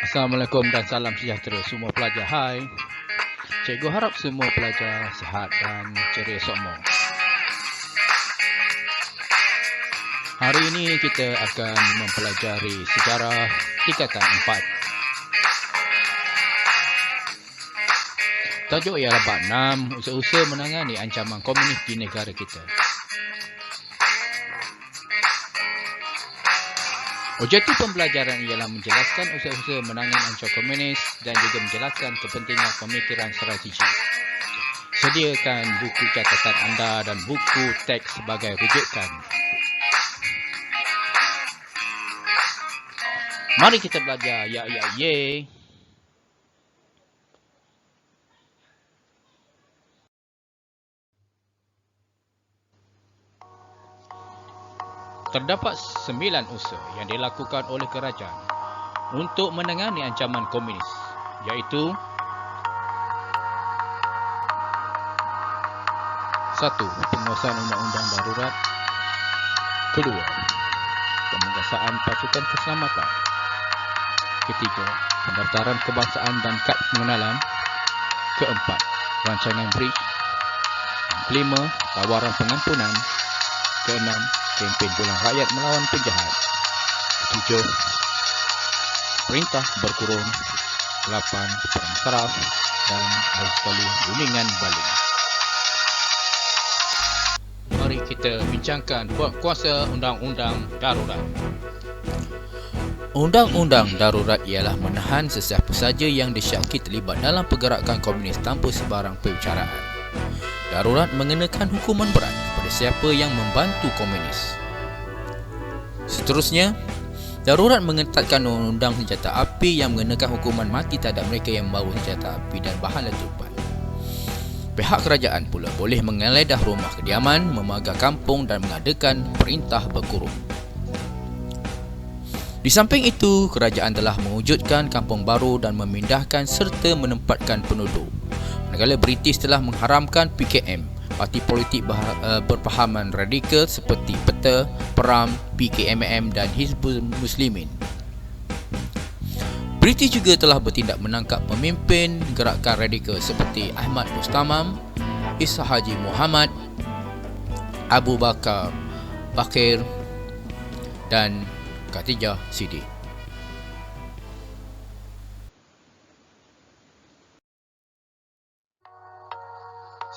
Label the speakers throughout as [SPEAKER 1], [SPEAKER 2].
[SPEAKER 1] Assalamualaikum dan salam sejahtera semua pelajar. Hai. Cikgu harap semua pelajar sihat dan ceria semua. Hari ini kita akan mempelajari sejarah tingkatan 4. Tajuk ialah bab 6, usaha-usaha menangani ancaman komunis di negara kita. Objektif pembelajaran ialah menjelaskan usaha-usaha menangani ancaman komunis dan juga menjelaskan kepentingan pemikiran strategi. Sediakan buku catatan anda dan buku teks sebagai rujukan. Mari kita belajar. Ye. Terdapat 9 usaha yang dilakukan oleh kerajaan untuk menangani ancaman komunis, iaitu 1. Penguasaan undang-undang darurat. 2. Penugasan pasukan keselamatan. 3. Pendaftaran kebangsaan dan kad pengenalan. 4. Rancangan bridge. 5. Tawaran pengampunan. 6. Kempen bulan rakyat melawan penjahat. 7. Perintah berkurung. 8. Perang saraf. Dan akhir sekali uningan baling. Mari kita bincangkan kuasa undang-undang darurat. Undang-undang darurat ialah menahan sesiapa saja yang disyaki terlibat dalam pergerakan komunis tanpa sebarang perbicaraan. Darurat mengenakan hukuman berat kepada siapa yang membantu komunis. Seterusnya, darurat mengetatkan undang-undang senjata api yang mengenakan hukuman mati terhadap mereka yang membawa senjata api dan bahan letupan. Pihak kerajaan pula boleh menggeledah rumah kediaman, memagar kampung dan mengadakan perintah berkurung. Di samping itu, kerajaan telah mewujudkan kampung baru dan memindahkan serta menempatkan penduduk. Manakala British telah mengharamkan PKM, parti politik berpahaman radikal seperti PETA, PERAM, PKMM dan Hizbul Muslimin. British juga telah bertindak menangkap pemimpin gerakan radikal seperti Ahmad Mustamam, Isa Haji Muhammad, Abu Bakar Bakir dan Khatijah Siddiq.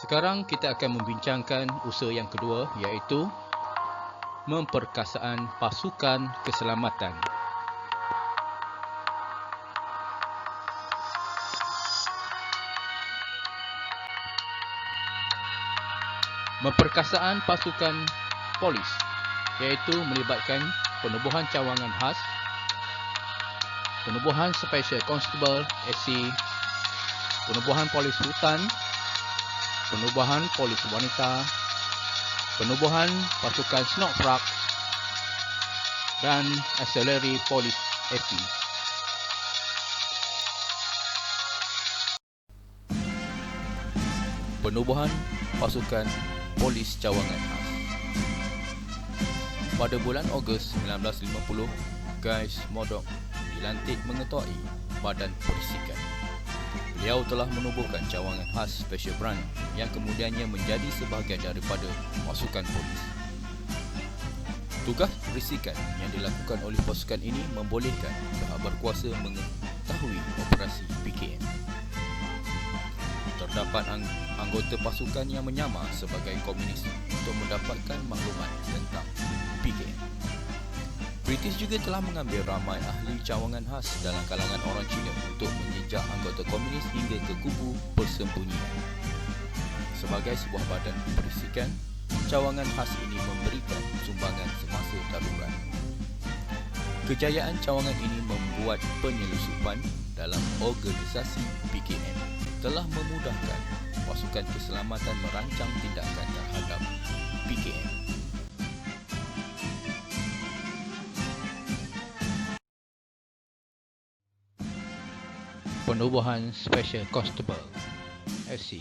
[SPEAKER 1] Sekarang kita akan membincangkan usaha yang kedua, iaitu memperkasaan pasukan keselamatan. Memperkasaan pasukan polis, iaitu melibatkan penubuhan cawangan khas, penubuhan Special Constable SC, penubuhan polis hutan, penubuhan polis wanita, penubuhan pasukan Snokfrak dan Auxiliary Police SC. Penubuhan pasukan polis cawangan khas. Pada bulan Ogos 1950, Guy Murdoch dilantik mengetuai Badan Perisikan. Beliau telah menubuhkan cawangan khas Special Branch yang kemudiannya menjadi sebahagian daripada pasukan polis. Tugas perisikan yang dilakukan oleh pasukan ini membolehkan pihak berkuasa mengetahui operasi PKM. Terdapat anggota pasukan yang menyamar sebagai komunis untuk mendapatkan maklumat tentang PKM. British juga telah mengambil ramai ahli cawangan khas dalam kalangan orang Cina untuk menjejak anggota komunis hingga ke kubu persembunyian. Sebagai sebuah badan perisikan, cawangan khas ini memberikan sumbangan semasa darurat. Kejayaan cawangan ini membuat penyelusupan dalam organisasi PKM telah memudahkan pasukan keselamatan merancang tindakan terhadap PKM. Penubuhan Special Constable SC.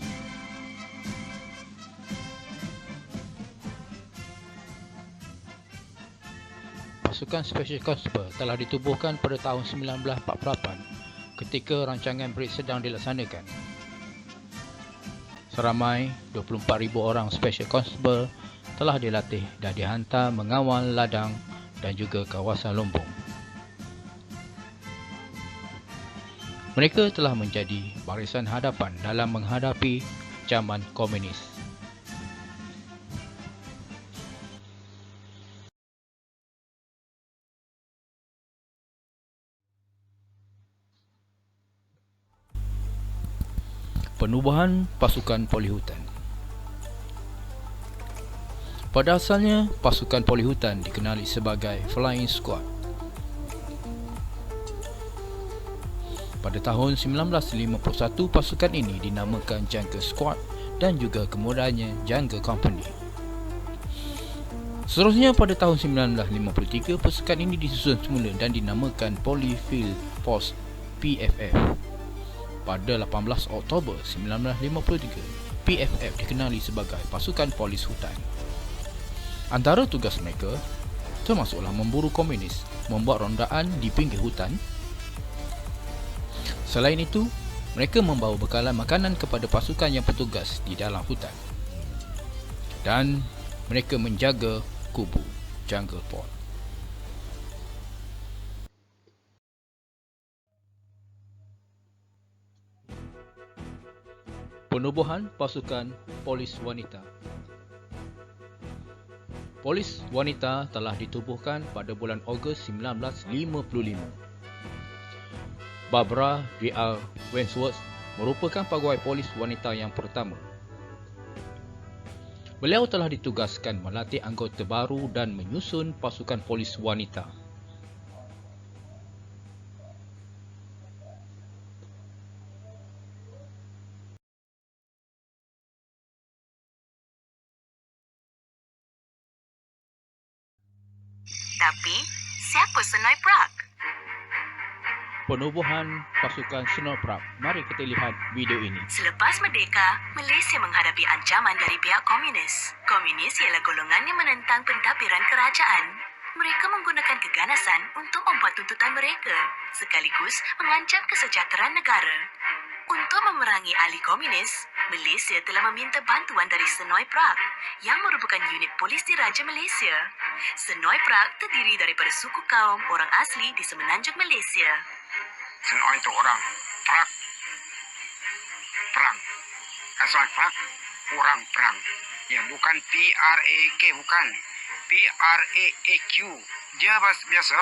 [SPEAKER 1] Pasukan Special Constable telah ditubuhkan pada tahun 1948 ketika rancangan BRICS sedang dilaksanakan. Seramai 24,000 orang Special Constable telah dilatih dan dihantar mengawal ladang dan juga kawasan lumbung. Mereka telah menjadi barisan hadapan dalam menghadapi ancaman komunis. Penubuhan pasukan polihutan. Pada asalnya, pasukan polihutan dikenali sebagai Flying Squad. Pada tahun 1951, pasukan ini dinamakan Jungle Squad dan juga kemudiannya Jungle Company. Seterusnya pada tahun 1953, pasukan ini disusun semula dan dinamakan Police Field Force PFF. Pada 18 Oktober 1953, PFF dikenali sebagai Pasukan Polis Hutan. Antara tugas mereka termasuklah memburu komunis, membuat rondaan di pinggir hutan. Selain itu, mereka membawa bekalan makanan kepada pasukan yang bertugas di dalam hutan. Dan mereka menjaga kubu Jungle Fort. Penubuhan pasukan polis wanita. Polis wanita telah ditubuhkan pada bulan Ogos 1955. Barbara V.R. Wentworth merupakan pegawai polis wanita yang pertama. Beliau telah ditugaskan melatih anggota baru dan menyusun pasukan polis wanita.
[SPEAKER 2] Tapi, siapa Senoi Prak?
[SPEAKER 1] Penubuhan pasukan Senoi Prak. Mari kita lihat video ini.
[SPEAKER 2] Selepas merdeka, Malaysia menghadapi ancaman dari pihak komunis. Komunis ialah golongan yang menentang pentadbiran kerajaan. Mereka menggunakan keganasan untuk membuat tuntutan mereka, sekaligus mengancam kesejahteraan negara. Untuk memerangi ahli komunis, Malaysia telah meminta bantuan dari Senoi Prak yang merupakan unit polis diraja Malaysia. Senoi Prak terdiri daripada suku kaum orang asli di semenanjung Malaysia.
[SPEAKER 3] Senoi itu orang, Prak, perang. Senoi Prak, orang perang. Ya, bukan P-R-A-K, bukan. P-R-A-A-Q. Dia biasa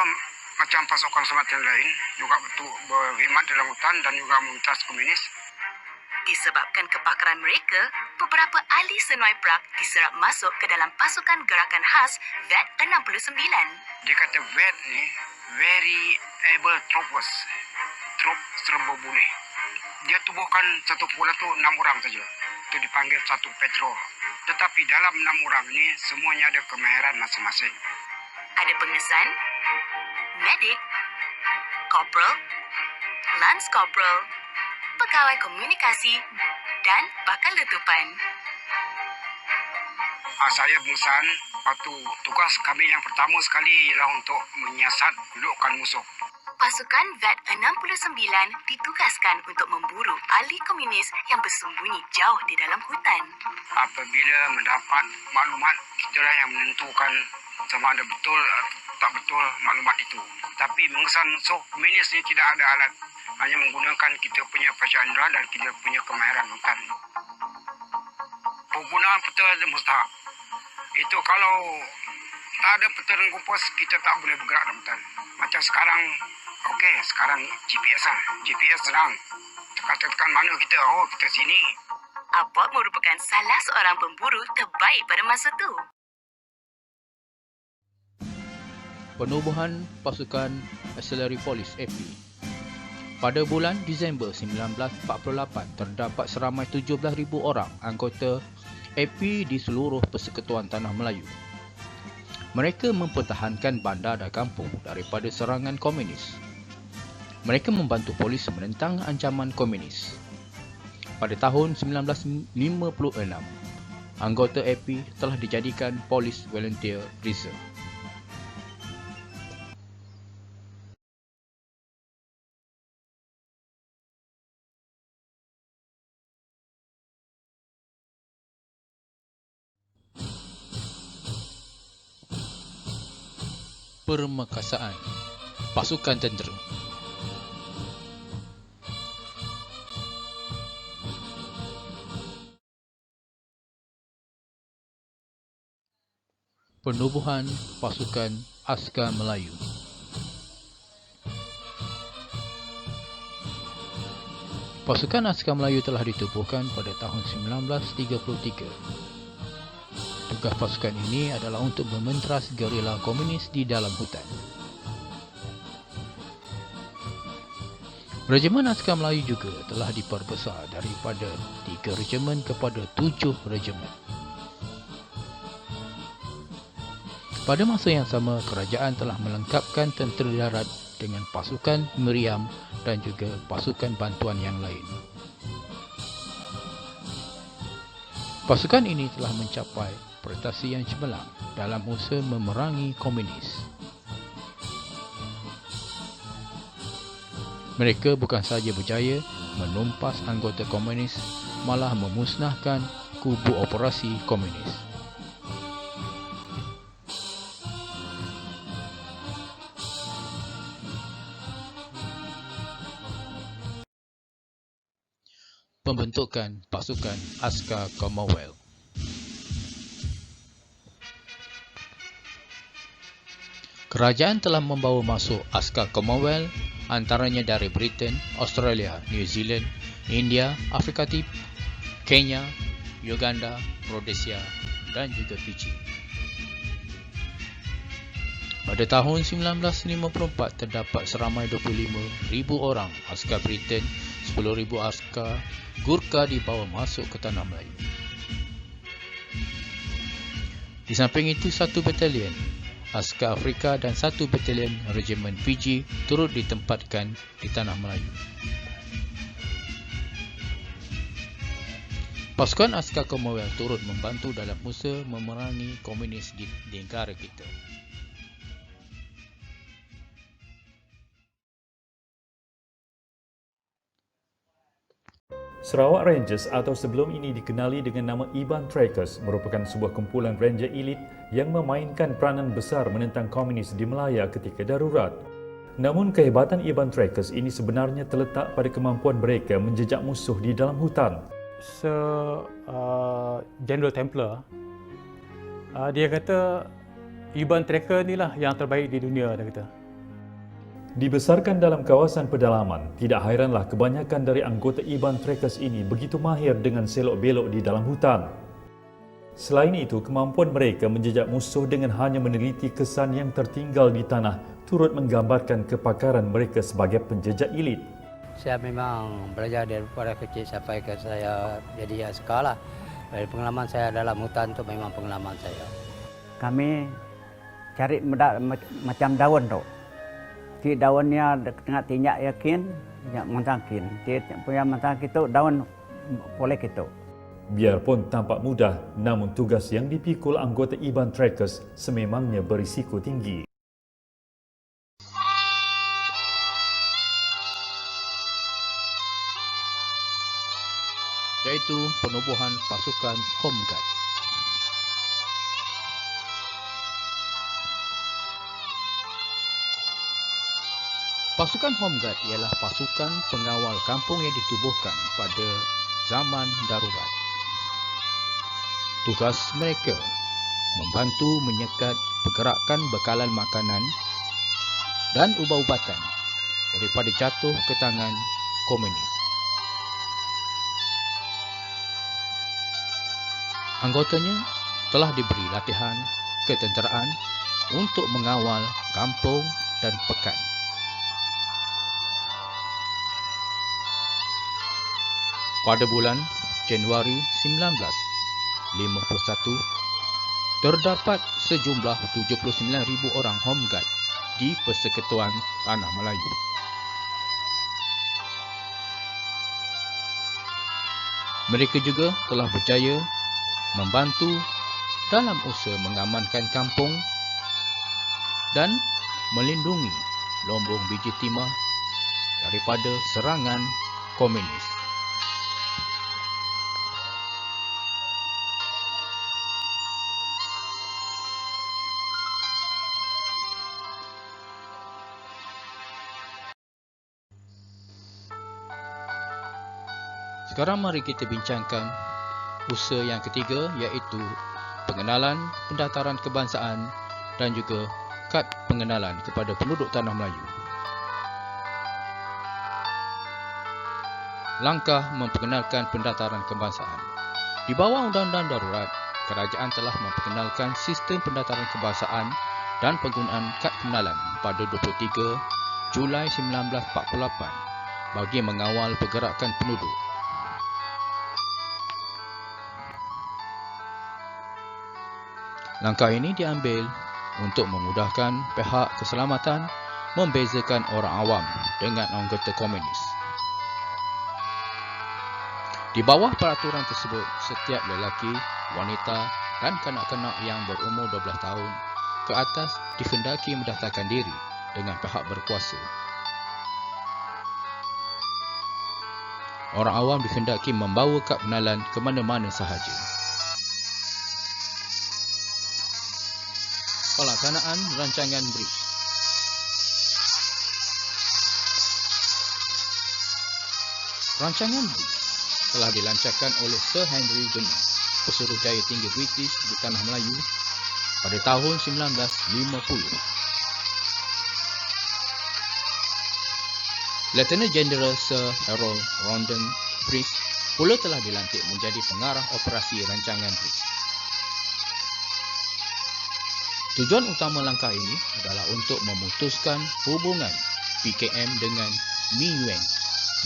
[SPEAKER 3] macam pasukan Sumatera lain, juga betul berkhidmat dalam hutan dan juga memintas komunis.
[SPEAKER 2] Disebabkan kepakaran mereka, beberapa ahli Senoi Prak diserap masuk ke dalam pasukan gerakan khas VAT 69.
[SPEAKER 3] Dia kata VAT ni, Very Able Troopers. Troop serba boleh. Dia tubuhkan satu kumpulan tu 6 orang saja. Itu dipanggil satu patrol. Tetapi dalam 6 orang ni, semuanya ada kemahiran masing-masing.
[SPEAKER 2] Ada pengesan, medik, corporal, lance corporal, pegawai komunikasi dan bakal letupan.
[SPEAKER 3] Saya pengesan, tugas kami yang pertama sekali ialah untuk menyiasat kedudukan musuh.
[SPEAKER 2] Pasukan VAT 69 ditugaskan untuk memburu ahli komunis yang bersembunyi jauh di dalam hutan.
[SPEAKER 3] Apabila mendapat maklumat, kitalah yang menentukan sama ada betul atau tak betul maklumat itu. Tapi mengesan musuh komunis ini tidak ada alat, hanya menggunakan kita punya perasaan indera dan kita punya kemahiran hutan. Penggunaan peta mustahak. Itu kalau tak ada peta dan kompas, kita tak boleh bergerak dalam hutan. Macam sekarang, sekarang GPS lah. GPS senang. Tekan mana kita, kita sini.
[SPEAKER 2] Apot merupakan salah seorang pemburu terbaik pada masa itu.
[SPEAKER 1] Penubuhan pasukan Auxiliary Police AP. Pada bulan Disember 1948, terdapat seramai 17,000 orang anggota AP di seluruh Persekutuan Tanah Melayu. Mereka mempertahankan bandar dan kampung daripada serangan komunis. Mereka membantu polis menentang ancaman komunis. Pada tahun 1956, anggota AP telah dijadikan Police Volunteer Reserve. permekasaan pasukan tentera. Penubuhan pasukan Askar Melayu. Pasukan Askar Melayu telah ditubuhkan pada tahun 1933. Tugas pasukan ini adalah untuk mementras gerila komunis di dalam hutan. Regimen Askar Melayu juga telah diperbesar daripada 3 regimen kepada 7 regimen. Pada masa yang sama, kerajaan telah melengkapkan tentera darat dengan pasukan meriam dan juga pasukan bantuan yang lain. Pasukan ini telah mencapai prestasi yang cemerlang dalam usaha memerangi komunis. Mereka bukan sahaja berjaya menumpas anggota komunis, malah memusnahkan kubu operasi komunis. Pembentukan pasukan Askar Commonwealth. Kerajaan telah membawa masuk askar Commonwealth antaranya dari Britain, Australia, New Zealand, India, Afrika Timur, Kenya, Uganda, Rhodesia dan juga Fiji. Pada tahun 1954 terdapat seramai 25,000 orang askar Britain, 10,000 askar Gurkha dibawa masuk ke tanah Melayu. Di samping itu, 1 batalion askar Afrika dan 1 batalion regimen Fiji turut ditempatkan di tanah Melayu. Pasukan askar Commonwealth turut membantu dalam usaha memerangi komunis di negara kita.
[SPEAKER 4] Sarawak Rangers atau sebelum ini dikenali dengan nama Iban Trackers merupakan sebuah kumpulan ranger elit yang memainkan peranan besar menentang komunis di Melaya ketika darurat. Namun kehebatan Iban Trackers ini sebenarnya terletak pada kemampuan mereka menjejak musuh di dalam hutan.
[SPEAKER 5] General Templar, dia kata Iban Tracker ni lah yang terbaik di dunia, dia kata.
[SPEAKER 4] Dibesarkan dalam kawasan pedalaman, tidak hairanlah kebanyakan dari anggota Iban Trackers ini begitu mahir dengan selok-belok di dalam hutan. Selain itu, kemampuan mereka menjejak musuh dengan hanya meneliti kesan yang tertinggal di tanah turut menggambarkan kepakaran mereka sebagai penjejak elit.
[SPEAKER 6] Saya memang belajar daripada kecil sampai ke saya jadi askar lah. Dari pengalaman saya dalam hutan tu memang pengalaman saya.
[SPEAKER 7] Kami cari macam daun tu. Ti daunnya tengah tinjak yakin, tinjak mantangkin. Ti punya mantangkin tu daun boleh gitu.
[SPEAKER 4] Biarpun tampak mudah, namun tugas yang dipikul anggota Iban Trackers sememangnya berisiko tinggi.
[SPEAKER 1] Iaitu penubuhan pasukan Home Guard. Pasukan Home Guard ialah pasukan pengawal kampung yang ditubuhkan pada zaman darurat. Tugas mereka membantu menyekat pergerakan bekalan makanan dan ubat-ubatan daripada jatuh ke tangan komunis. Anggotanya telah diberi latihan ketenteraan untuk mengawal kampung dan pekan. Pada bulan Januari 1951, terdapat sejumlah 79,000 orang Home Guard di Persekutuan Tanah Melayu. Mereka juga telah berjaya membantu dalam usaha mengamankan kampung dan melindungi Lombong Biji Timah daripada serangan komunis. Sekarang mari kita bincangkan usaha yang ketiga, iaitu pengenalan pendaftaran kebangsaan dan juga kad pengenalan kepada penduduk Tanah Melayu. Langkah memperkenalkan pendaftaran kebangsaan. Di bawah Undang-Undang Darurat, kerajaan telah memperkenalkan sistem pendaftaran kebangsaan dan penggunaan kad pengenalan pada 23 Julai 1948 bagi mengawal pergerakan penduduk. Langkah ini diambil untuk memudahkan pihak keselamatan membezakan orang awam dengan anggota komunis. Di bawah peraturan tersebut, setiap lelaki, wanita dan kanak-kanak yang berumur 12 tahun ke atas dikendaki mendaftarkan diri dengan pihak berkuasa. Orang awam dikendaki membawa kad pengenalan ke mana-mana sahaja. Pelaksanaan rancangan BRICS. Rancangan BRICS telah dilancarkan oleh Sir Henry Gunn, Pesuruhjaya Tinggi British di Tanah Melayu pada tahun 1950. Lieutenant General Sir Harold Rondon Brice pula telah dilantik menjadi pengarah operasi rancangan BRICS. Tujuan utama langkah ini adalah untuk memutuskan hubungan PKM dengan MIUN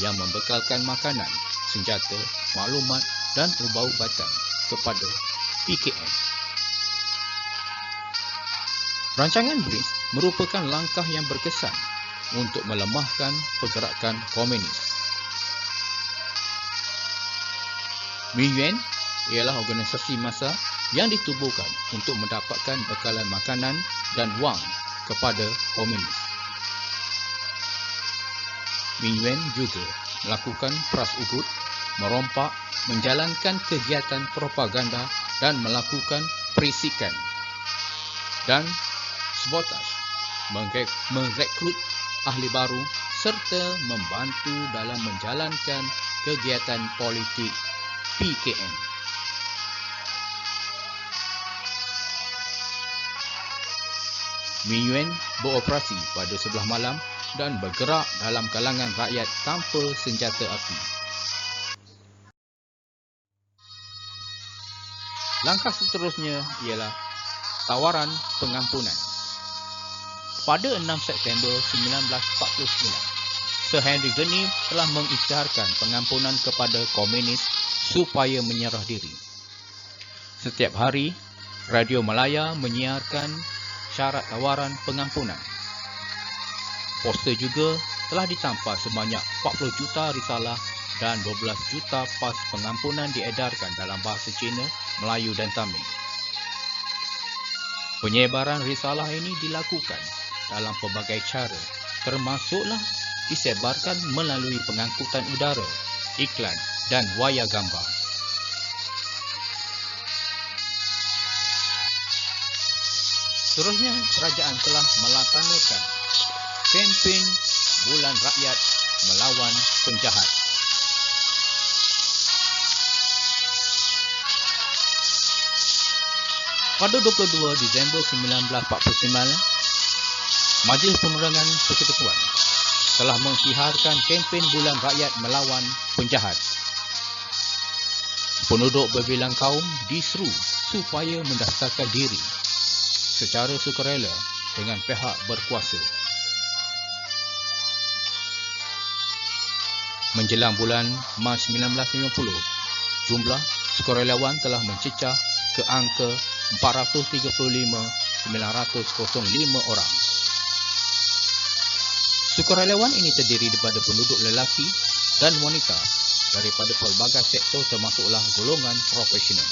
[SPEAKER 1] yang membekalkan makanan, senjata, maklumat dan ubat-ubatan kepada PKM. Rancangan BRICS merupakan langkah yang berkesan untuk melemahkan pergerakan komunis. MIUN ialah organisasi massa yang ditubuhkan untuk mendapatkan bekalan makanan dan wang kepada komunis. MIUN juga melakukan peras ugut, merompak, menjalankan kegiatan propaganda dan melakukan perisikan dan sabotaj, merekrut ahli baru serta membantu dalam menjalankan kegiatan politik PKM. MIUN beroperasi pada sebelah malam dan bergerak dalam kalangan rakyat tanpa senjata api. Langkah seterusnya ialah tawaran pengampunan. Pada 6 September 1949, Sir Henry Gunn telah mengisytiharkan pengampunan kepada komunis supaya menyerah diri. Setiap hari, Radio Malaya menyiarkan syarat tawaran pengampunan. Poster juga telah ditampal sebanyak 40 juta risalah dan 12 juta pas pengampunan diedarkan dalam bahasa Cina, Melayu dan Tamil. Penyebaran risalah ini dilakukan dalam pelbagai cara, termasuklah disebarkan melalui pengangkutan udara, iklan dan wayar gambar. Seterusnya, kerajaan telah melaksanakan kempen Bulan Rakyat Melawan Penjahat. Pada 22 Disember 1949, Majlis Penerangan Persekutuan telah mengisytiharkan kempen Bulan Rakyat Melawan Penjahat. Penduduk berbilang kaum diseru supaya mendaftarkan diri secara sukarela dengan pihak berkuasa. Menjelang bulan Mac 1950, jumlah sukarelawan telah mencecah ke angka 435,905 orang. Sukarelawan ini terdiri daripada penduduk lelaki dan wanita daripada pelbagai sektor termasuklah golongan profesional.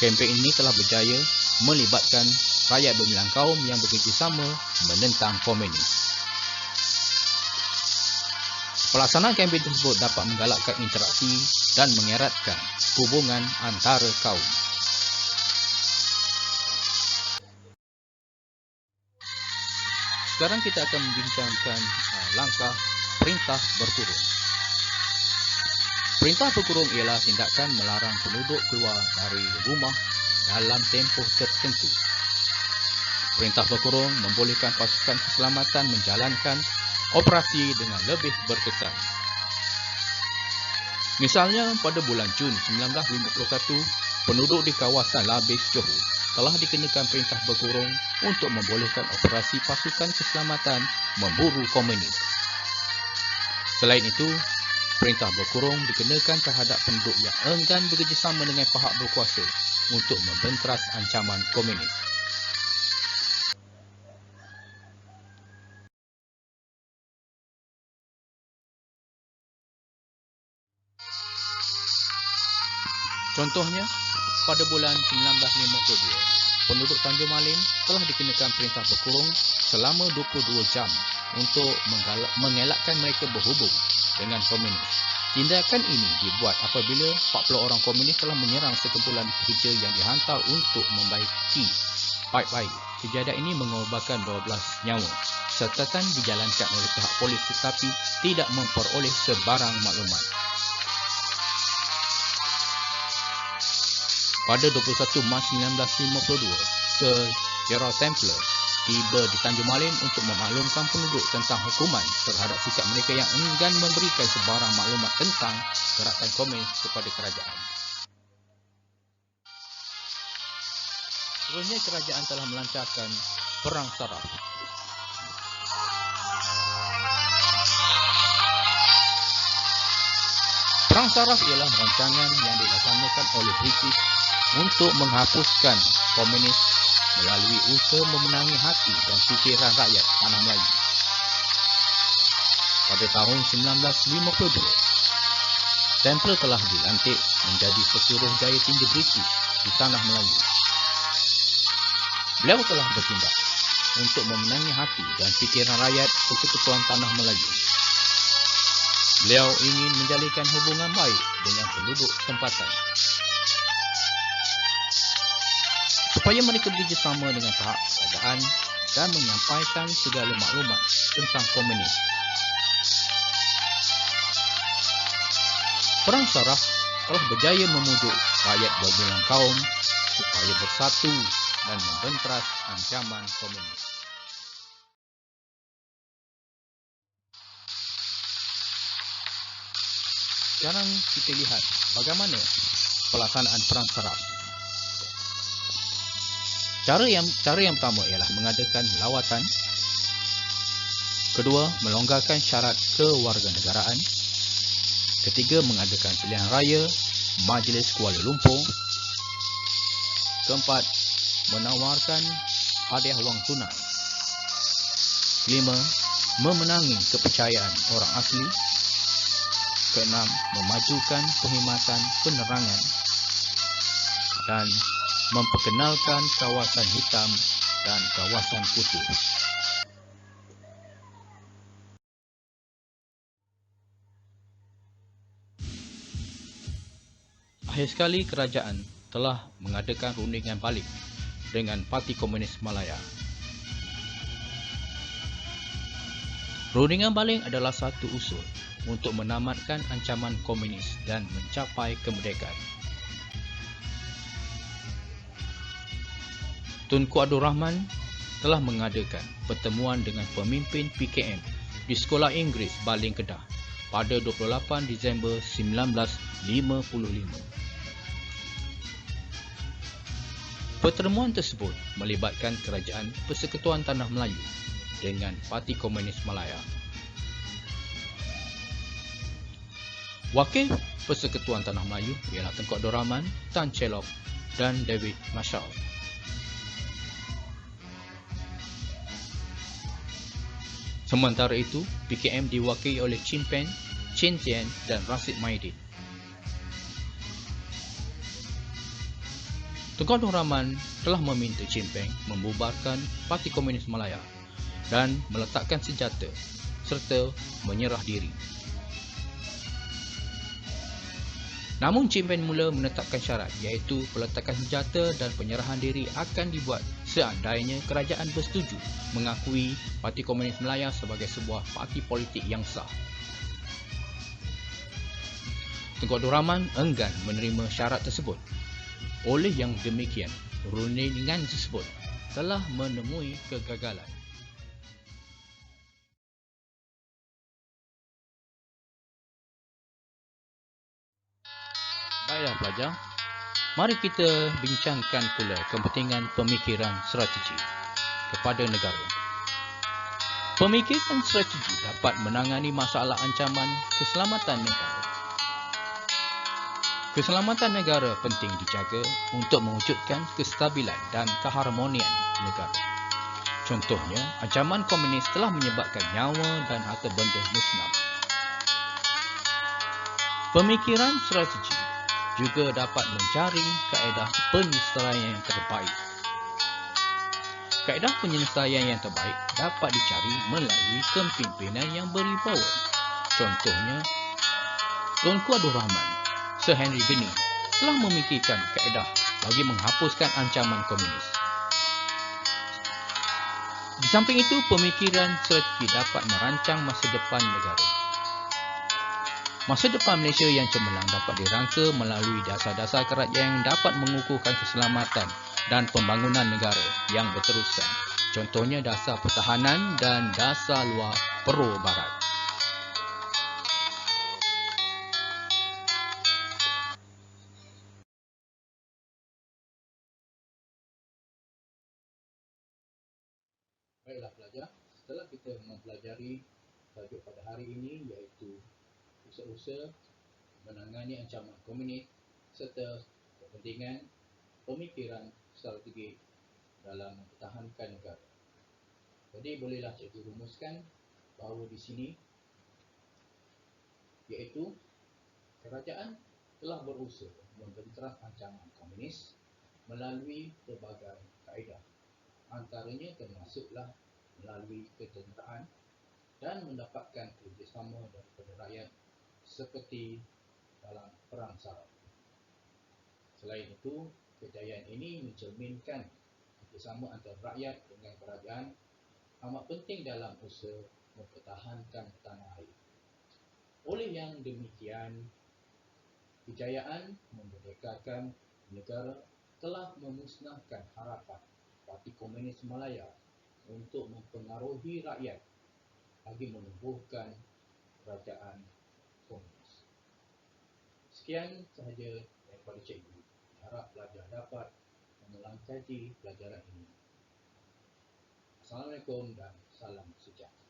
[SPEAKER 1] Kempen ini telah berjaya melibatkan rakyat berbilang kaum yang bekerjasama menentang komunis. Pelaksanaan kempen tersebut dapat menggalakkan interaksi dan mengeratkan hubungan antara kaum. Sekarang kita akan membincangkan langkah perintah berkurung. Perintah berkurung ialah tindakan melarang penduduk keluar dari rumah dalam tempoh tertentu. Perintah berkurung membolehkan pasukan keselamatan menjalankan operasi dengan lebih berkesan. Misalnya, pada bulan Jun 1951, penduduk di kawasan Labis, Johor telah dikenakan perintah berkurung untuk membolehkan operasi pasukan keselamatan memburu komunis. Selain itu, perintah berkurung dikenakan terhadap penduduk yang enggan bekerjasama dengan pihak berkuasa untuk membentras ancaman komunis. Contohnya, pada bulan 1952, penduduk Tanjung Malim telah dikenakan perintah berkurung selama 22 jam untuk mengelakkan mereka berhubung dengan komunis. Tindakan ini dibuat apabila 40 orang komunis telah menyerang sekumpulan pekerja yang dihantar untuk membaiki pipe air. Kejadian ini mengorbankan 12 nyawa. Sertatan dijalankan oleh pihak polis tetapi tidak memperoleh sebarang maklumat. Pada 21 Mac 1952, Sir Gerald Templer tiba di Tanjung Malim untuk memaklumkan penduduk tentang hukuman terhadap sikap mereka yang enggan memberikan sebarang maklumat tentang gerakan komunis kepada kerajaan. Seterusnya, kerajaan telah melancarkan Perang Saraf. Perang Saraf ialah rancangan yang dilaksanakan oleh British untuk menghapuskan komunis melalui usaha memenangi hati dan fikiran rakyat tanah Melayu. Pada tahun 1952, Templer telah dilantik menjadi Pesuruhjaya Tinggi British di tanah Melayu. Beliau telah bertindak untuk memenangi hati dan fikiran rakyat Persekutuan Tanah Melayu. Beliau ingin menjalinkan hubungan baik dengan penduduk tempatan, supaya mereka bekerjasama dengan pihak kerajaan dan menyampaikan segala maklumat tentang komunis. Perang Saraf telah berjaya memujuk rakyat berbilang kaum supaya bersatu dan membentras ancaman komunis. Sekarang kita lihat bagaimana pelaksanaan Perang Saraf. Cara yang pertama ialah mengadakan lawatan. Kedua, melonggarkan syarat kewarganegaraan. Ketiga, mengadakan pilihan raya Majlis Kuala Lumpur. Keempat, menawarkan hadiah wang tunai. Kelima, memenangi kepercayaan orang asli. Keenam, memajukan perkhidmatan penerangan dan memperkenalkan kawasan hitam dan kawasan putih. Akhir sekali, kerajaan telah mengadakan rundingan balik dengan Parti Komunis Malaya. Rundingan balik adalah satu usul untuk menamatkan ancaman komunis dan mencapai kemerdekaan. Tunku Abdul Rahman telah mengadakan pertemuan dengan pemimpin PKM di Sekolah Inggeris Baling Kedah pada 28 Disember 1955. Pertemuan tersebut melibatkan Kerajaan Persekutuan Tanah Melayu dengan Parti Komunis Malaya. Wakil Persekutuan Tanah Melayu ialah Tunku Abdul Rahman, Tan Chelok dan David Marshall. Sementara itu, PKM diwakili oleh Chin Pen, Chin Tian dan Rasid Maidin. Tunku Abdul Rahman telah meminta Chin Peng membubarkan Parti Komunis Malaya dan meletakkan senjata serta menyerah diri. Namun Chin Peng mula menetapkan syarat iaitu peletakan senjata dan penyerahan diri akan dibuat seandainya kerajaan bersetuju mengakui Parti Komunis Malaya sebagai sebuah parti politik yang sah. Tengku Abdul Rahman enggan menerima syarat tersebut. Oleh yang demikian, rundingan tersebut telah menemui kegagalan. Baiklah pelajar, mari kita bincangkan pula kepentingan pemikiran strategi kepada negara. Pemikiran strategi dapat menangani masalah ancaman keselamatan negara. Keselamatan negara penting dijaga untuk mewujudkan kestabilan dan keharmonian negara. Contohnya, ancaman komunis telah menyebabkan nyawa dan harta benda musnah. Pemikiran strategi juga dapat mencari kaedah penyelesaian yang terbaik. Kaedah penyelesaian yang terbaik dapat dicari melalui kepimpinan yang berwibawa. Contohnya, Tunku Abdul Rahman, Sir Henry Ginning telah memikirkan kaedah bagi menghapuskan ancaman komunis. Di samping itu, pemikiran strategi dapat merancang masa depan negara. Masa depan Malaysia yang cemerlang dapat dirangka melalui dasar-dasar kerajaan yang dapat mengukuhkan keselamatan dan pembangunan negara yang berterusan. Contohnya dasar pertahanan dan dasar luar Peruh Barat. Baiklah pelajar, setelah kita mempelajari tajuk pada hari ini iaitu usaha-usaha menangani ancaman komunis serta kepentingan pemikiran strategi dalam mempertahankan negara. Jadi bolehlah cikgu rumuskan bahawa di sini iaitu kerajaan telah berusaha membentang ancaman komunis melalui pelbagai kaedah. Antaranya termasuklah melalui ketenteraan dan mendapatkan kerjasama daripada rakyat seperti dalam Perang Saraf. Selain itu, kejayaan ini mencerminkan kerjasama antara rakyat dengan kerajaan amat penting dalam usaha mempertahankan tanah air. Oleh yang demikian, kejayaan memerdekakan negara telah memusnahkan harapan Parti Komunis Malaya untuk mempengaruhi rakyat bagi menubuhkan kerajaan komunis. Sekian sahaja daripada cikgu. Harap pelajar dapat mengulang kaji pelajaran ini. Assalamualaikum dan salam sejahtera.